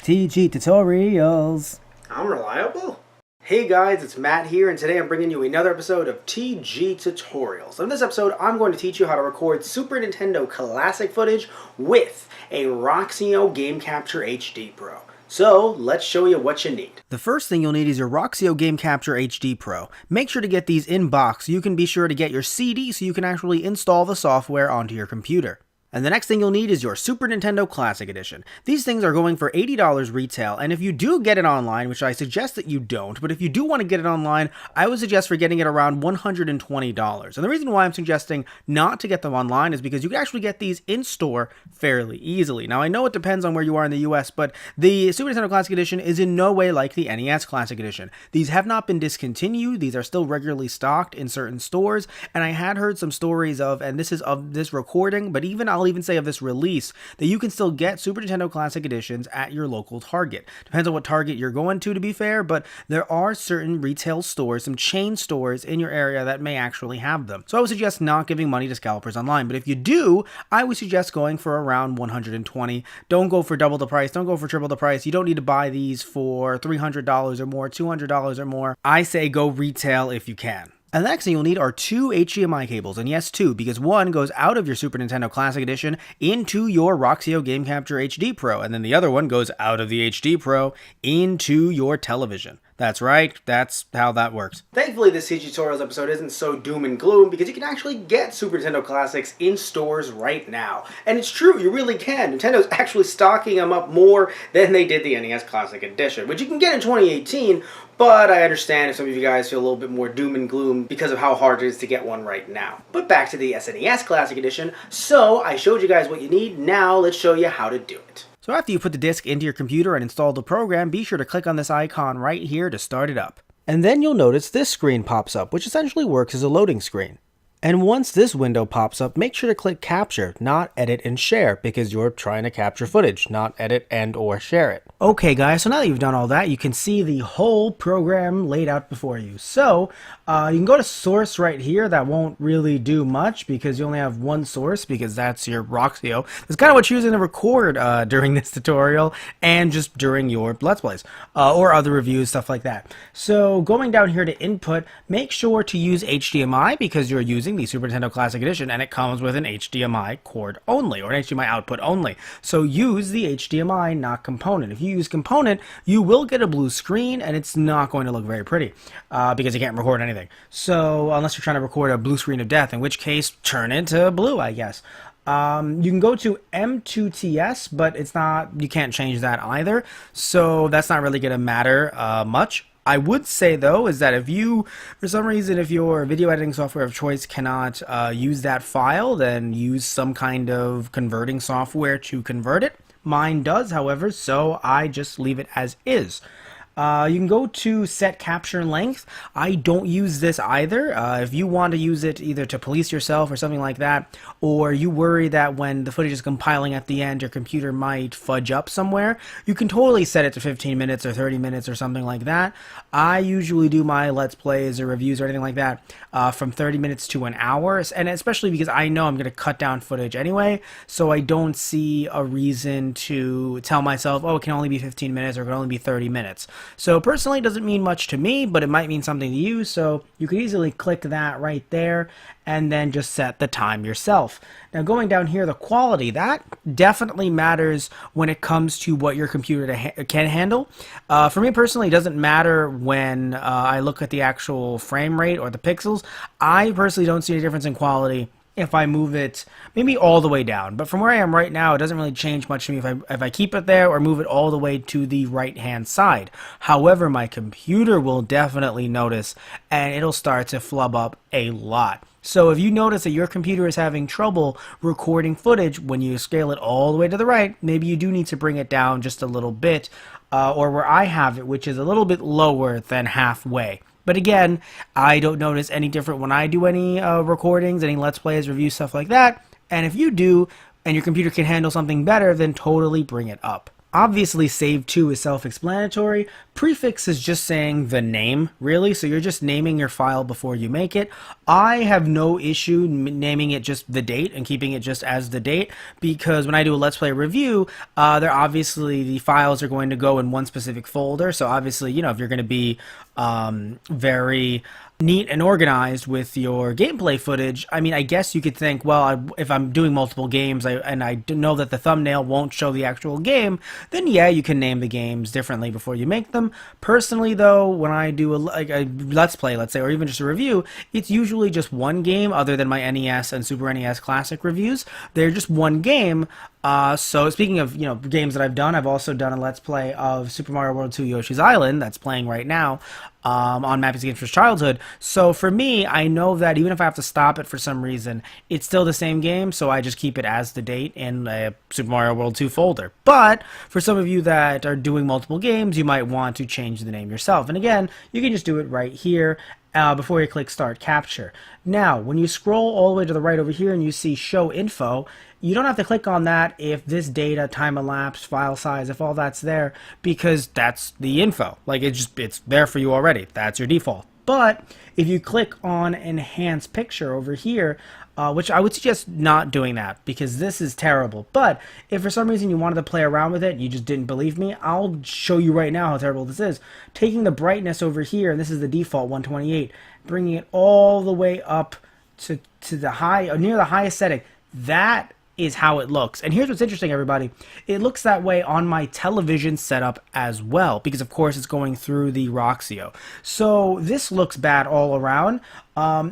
TG Tutorials. I'm reliable. Hey guys, it's Matt here, and today I'm bringing you another episode of TG Tutorials. In this episode, I'm going to teach you how to record Super Nintendo Classic footage with a Roxio Game Capture HD Pro. So, let's show you what you need. The first thing you'll need is your Roxio Game Capture HD Pro. Make sure to get these in box so you can be sure to get your CD so you can actually install the software onto your computer. And the next thing you'll need is your Super Nintendo Classic Edition. These things are going for $80 retail, and if you do get it online, which I suggest that you don't, but if you do want to get it online, I would suggest for getting it around $120. And the reason why I'm suggesting not to get them online is because you can actually get these in-store fairly easily. Now, I know it depends on where you are in the US, but the Super Nintendo Classic Edition is in no way like the NES Classic Edition. These have not been discontinued, these are still regularly stocked in certain stores, and I had heard some stories of, and this is of this recording, but I'll even say of this release, that you can still get Super Nintendo Classic Editions at your local Target. Depends on what Target you're going to be fair, but there are certain retail stores, some chain stores in your area that may actually have them. So I would suggest not giving money to scalpers online, but if you do, I would suggest going for around $120. Don't go for double the price, don't go for triple the price. You don't need to buy these for $300 or more, $200 or more. I say go retail if you can. And the next thing you'll need are two HDMI cables, and yes, two, because one goes out of your Super Nintendo Classic Edition into your Roxio Game Capture HD Pro, and then the other one goes out of the HD Pro into your television. That's right, that's how that works. Thankfully, this TG Tutorials episode isn't so doom and gloom because you can actually get Super Nintendo Classics in stores right now. And it's true, you really can. Nintendo's actually stocking them up more than they did the NES Classic Edition, which you can get in 2018, but I understand if some of you guys feel a little bit more doom and gloom because of how hard it is to get one right now. But back to the SNES Classic Edition. So, I showed you guys what you need, now let's show you how to do it. So after you put the disc into your computer and install the program, be sure to click on this icon right here to start it up. And then you'll notice this screen pops up, which essentially works as a loading screen. And once this window pops up, make sure to click Capture, not Edit and Share, because you're trying to capture footage, not edit and or share it. Okay guys, so now that you've done all that, you can see the whole program laid out before you. So, you can go to source right here. That won't really do much because you only have one source, because that's your Roxio. That's kind of what you're using to record during this tutorial and just during your Let's Plays or other reviews, stuff like that. So, going down here to input, make sure to use HDMI because you're using the Super Nintendo Classic Edition and it comes with an HDMI cord only, or an HDMI output only. So use the HDMI, not component. If you use component, you will get a blue screen and it's not going to look very pretty because you can't record anything. So unless you're trying to record a blue screen of death, in which case turn it to blue, I guess. You can go to M2TS, but it's not, you can't change that either. So that's not really going to matter much. I would say, though, is that if you, for some reason, if your video editing software of choice cannot use that file, then use some kind of converting software to convert it. Mine does, however, so I just leave it as is. You can go to set capture length. I don't use this either. If you want to use it either to police yourself or something like that, or you worry that when the footage is compiling at the end, your computer might fudge up somewhere, you can totally set it to 15 minutes or 30 minutes or something like that. I usually do my Let's Plays or reviews or anything like that from 30 minutes to an hour, and especially because I know I'm going to cut down footage anyway, so I don't see a reason to tell myself, oh, it can only be 15 minutes or it can only be 30 minutes. So personally, it doesn't mean much to me, but it might mean something to you, so you could easily click that right there and then just set the time yourself. Now going down here, the quality, that definitely matters when it comes to what your computer can handle. For me personally, it doesn't matter when I look at the actual frame rate or the pixels. I personally don't see a difference in quality if I move it maybe all the way down. But from where I am right now, it doesn't really change much to me if I keep it there or move it all the way to the right-hand side. However, my computer will definitely notice, and it'll start to flub up a lot. So if you notice that your computer is having trouble recording footage when you scale it all the way to the right, maybe you do need to bring it down just a little bit, or where I have it, which is a little bit lower than halfway. But again, I don't notice any different when I do any recordings, any Let's Plays, reviews, stuff like that. And if you do, and your computer can handle something better, then totally bring it up. Obviously, save to is self-explanatory. Prefix is just saying the name, really. So you're just naming your file before you make it. I have no issue naming it just the date and keeping it just as the date, because when I do a Let's Play review, they're obviously, the files are going to go in one specific folder. So obviously, you know, if you're going to be very neat and organized with your gameplay footage, I mean, I guess you could think, well, if I'm doing multiple games and I know that the thumbnail won't show the actual game, then yeah, you can name the games differently before you make them. Personally, though, when I do a Let's Play, let's say, or even just a review, it's usually just one game, other than my NES and Super NES Classic reviews. They're just one game. So speaking of, you know, games that I've done, I've also done a Let's Play of Super Mario World 2 Yoshi's Island that's playing right now on Mapping Games for Childhood. So for me, I know that even if I have to stop it for some reason, it's still the same game, so I just keep it as the date in a Super Mario World 2 folder. But for some of you that are doing multiple games, you might want to change the name yourself. And again, you can just do it right here. Before you click Start Capture. Now, when you scroll all the way to the right over here and you see Show Info, you don't have to click on that if this data, time elapsed, file size, if all that's there, because that's the info. Like, it's there for you already. That's your default. But if you click on Enhance Picture over here, which I would suggest not doing that, because this is terrible. But if for some reason you wanted to play around with it, you just didn't believe me, I'll show you right now how terrible this is. Taking the brightness over here, and this is the default 128, bringing it all the way up to the high, or near the highest setting, that is how it looks. And here's what's interesting, everybody. It looks that way on my television setup as well, because of course it's going through the Roxio. So this looks bad all around.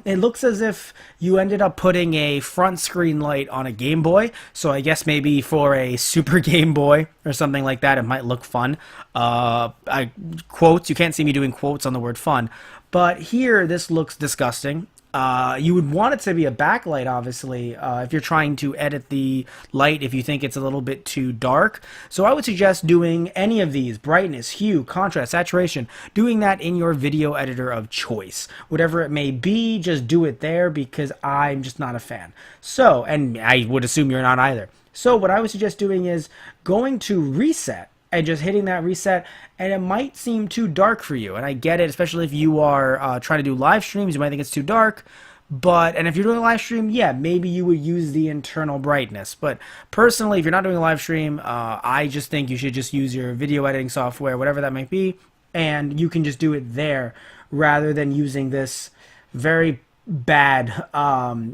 It looks as if you ended up putting a front screen light on a Game Boy. So I guess maybe for a Super Game Boy or something like that, it might look fun. Quotes, you can't see me doing quotes on the word fun. But here, this looks disgusting. You would want it to be a backlight, obviously, if you're trying to edit the light if you think it's a little bit too dark. So I would suggest doing any of these: brightness, hue, contrast, saturation, doing that in your video editor of choice. Whatever it may be, just do it there, because I'm just not a fan. So, and I would assume you're not either. So what I would suggest doing is going to reset, and just hitting that reset, and it might seem too dark for you. And I get it, especially if you are trying to do live streams, you might think it's too dark. And if you're doing a live stream, yeah, maybe you would use the internal brightness. But personally, if you're not doing a live stream, I just think you should just use your video editing software, whatever that might be, and you can just do it there, rather than using this very bad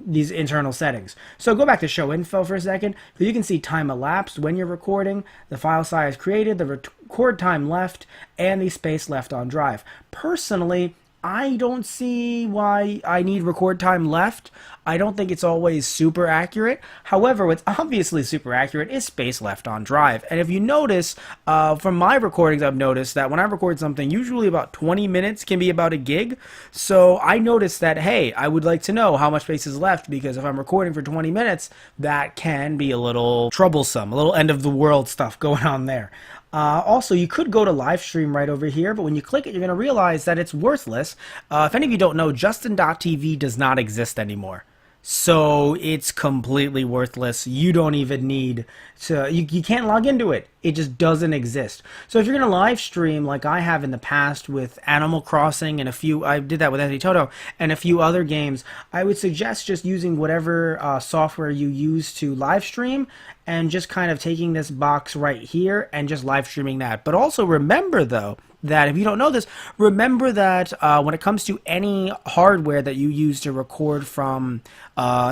these internal settings. So go back to Show Info for a second. So you can see time elapsed when you're recording, the file size created, the record time left, and the space left on drive. Personally, I don't see why I need record time left. I don't think it's always super accurate. However, what's obviously super accurate is space left on drive. And if you notice, from my recordings, I've noticed that when I record something, usually about 20 minutes can be about a gig. So I noticed that, hey, I would like to know how much space is left, because if I'm recording for 20 minutes, that can be a little troublesome, a little end of the world stuff going on there. Also, you could go to live stream right over here, but when you click it, you're going to realize that it's worthless. If any of you don't know, Justin.tv does not exist anymore. So it's completely worthless. You don't even need to, you can't log into it. It just doesn't exist. So if you're going to live stream like I have in the past with Animal Crossing and I did that with Anthony Toto and a few other games, I would suggest just using whatever software you use to live stream, and just kind of taking this box right here and just live streaming that. But also remember, though, that if you don't know this, remember that when it comes to any hardware that you use to record from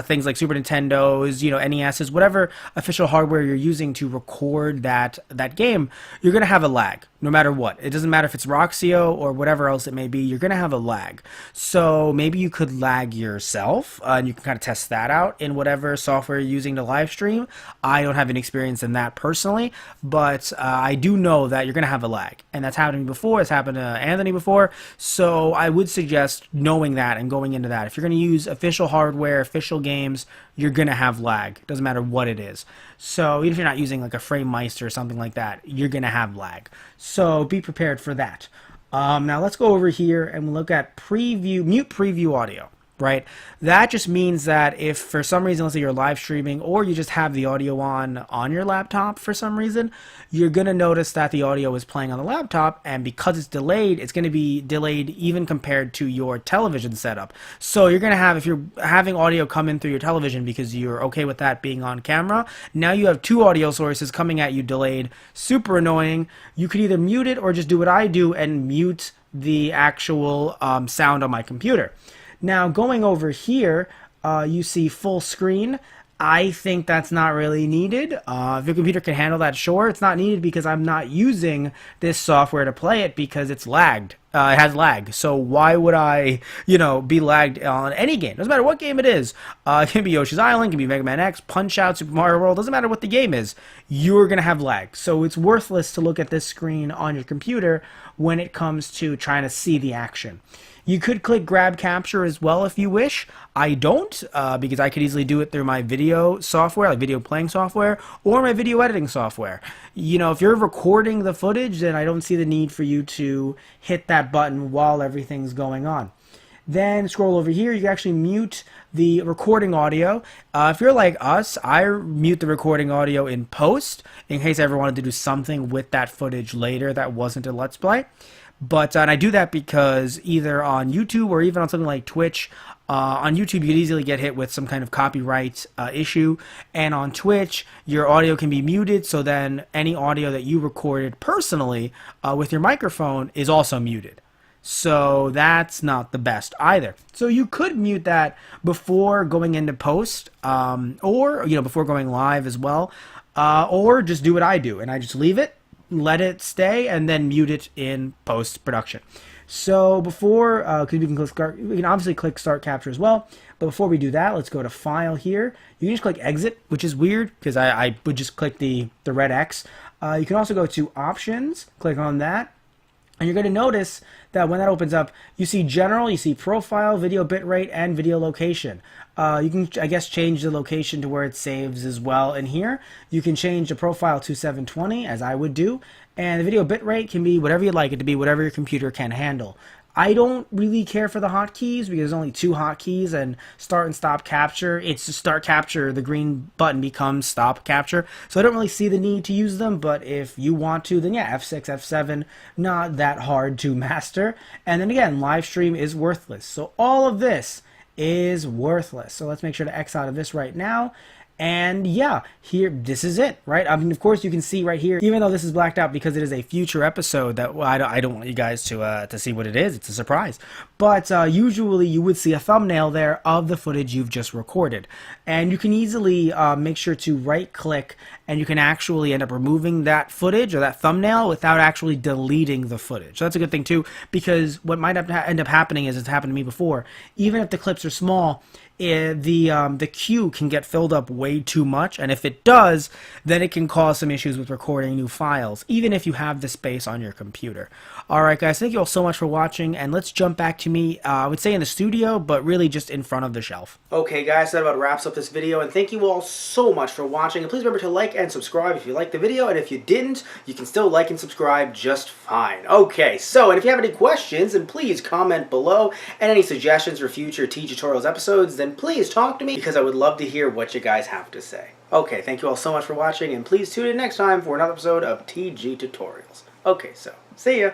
things like Super Nintendos, NESs, whatever official hardware you're using to record that game, you're going to have a lag no matter what. It doesn't matter if it's Roxio or whatever else it may be, you're going to have a lag. So maybe you could lag yourself, and you can kind of test that out in whatever software you're using to live stream. I don't have any experience in that personally, but I do know that you're going to have a lag, and that's happened to me before. It's happened to Anthony before. So I would suggest knowing that and going into that. If you're going to use official hardware, official games, you're going to have lag. Doesn't matter what it is. So even if you're not using like a FrameMeister or something like that, you're going to have lag. So be prepared for that. Now let's go over here and look at mute preview audio. right? That just means that if for some reason, let's say you're live streaming or you just have the audio on your laptop for some reason, you're going to notice that the audio is playing on the laptop, and because it's delayed, it's going to be delayed even compared to your television setup. So you're going to have, if you're having audio come in through your television because you're okay with that being on camera, now you have two audio sources coming at you delayed. Super annoying. You could either mute it or just do what I do and mute the actual sound on my computer. Now, going over here, you see full screen. I think that's not really needed. If your computer can handle that, sure. It's not needed because I'm not using this software to play it because it's lagged. It has lag. So why would I, be lagged on any game? Doesn't matter what game it is. It can be Yoshi's Island, it can be Mega Man X, Punch-Out, Super Mario World. Doesn't matter what the game is. You're going to have lag. So it's worthless to look at this screen on your computer when it comes to trying to see the action. You could click grab capture as well if you wish. I don't, because I could easily do it through my video software, like video playing software, or my video editing software. If you're recording the footage, then I don't see the need for you to hit that button while everything's going on. Then scroll over here, you can actually mute the recording audio. If you're like us, I mute the recording audio in post in case I ever wanted to do something with that footage later that wasn't a Let's Play. But and I do that because either on YouTube or even on something like Twitch, on YouTube you could easily get hit with some kind of copyright issue, and on Twitch your audio can be muted, so then any audio that you recorded personally with your microphone is also muted. So that's not the best either. So you could mute that before going into post, or before going live as well, or just do what I do and I just leave it, let it stay, and then mute it in post-production. So before, because we can obviously click Start Capture as well, but before we do that, let's go to File here. You can just click Exit, which is weird, because I would just click the red X. You can also go to Options, click on that, and you're going to notice that when that opens up, you see General, you see Profile, Video Bitrate, and Video Location. You can, I guess, change the location to where it saves as well in here. You can change the profile to 720, as I would do, and the video bitrate can be whatever you'd like it to be, whatever your computer can handle. I don't really care for the hotkeys because there's only two hotkeys, and start and stop capture. It's just start capture, the green button becomes stop capture. So I don't really see the need to use them, but if you want to, then yeah, F6, F7, not that hard to master. And then again, live stream is worthless. So all of this is worthless. So let's make sure to X out of this right now. And yeah, here, this is it, right? I mean, of course, you can see right here, even though this is blacked out because it is a future episode that I don't want you guys to see what it is. It's a surprise. But usually you would see a thumbnail there of the footage you've just recorded. And you can easily make sure to right-click, and you can actually end up removing that footage or that thumbnail without actually deleting the footage. So that's a good thing too, because what might end up happening is, it's happened to me before, even if the clips are small, the queue can get filled up way too much, and if it does, then it can cause some issues with recording new files, even if you have the space on your computer. Alright guys, thank you all so much for watching, and let's jump back to me, I would say in the studio, but really just in front of the shelf. Okay guys, that about wraps up this video, and thank you all so much for watching, and please remember to like and subscribe if you liked the video, and if you didn't, you can still like and subscribe just fine. Okay, so, and if you have any questions, then please comment below, and any suggestions for future T-Tutorials episodes, then please talk to me, because I would love to hear what you guys have to say. Okay, thank you all so much for watching, and please tune in next time for another episode of TG Tutorials. Okay, so, see ya!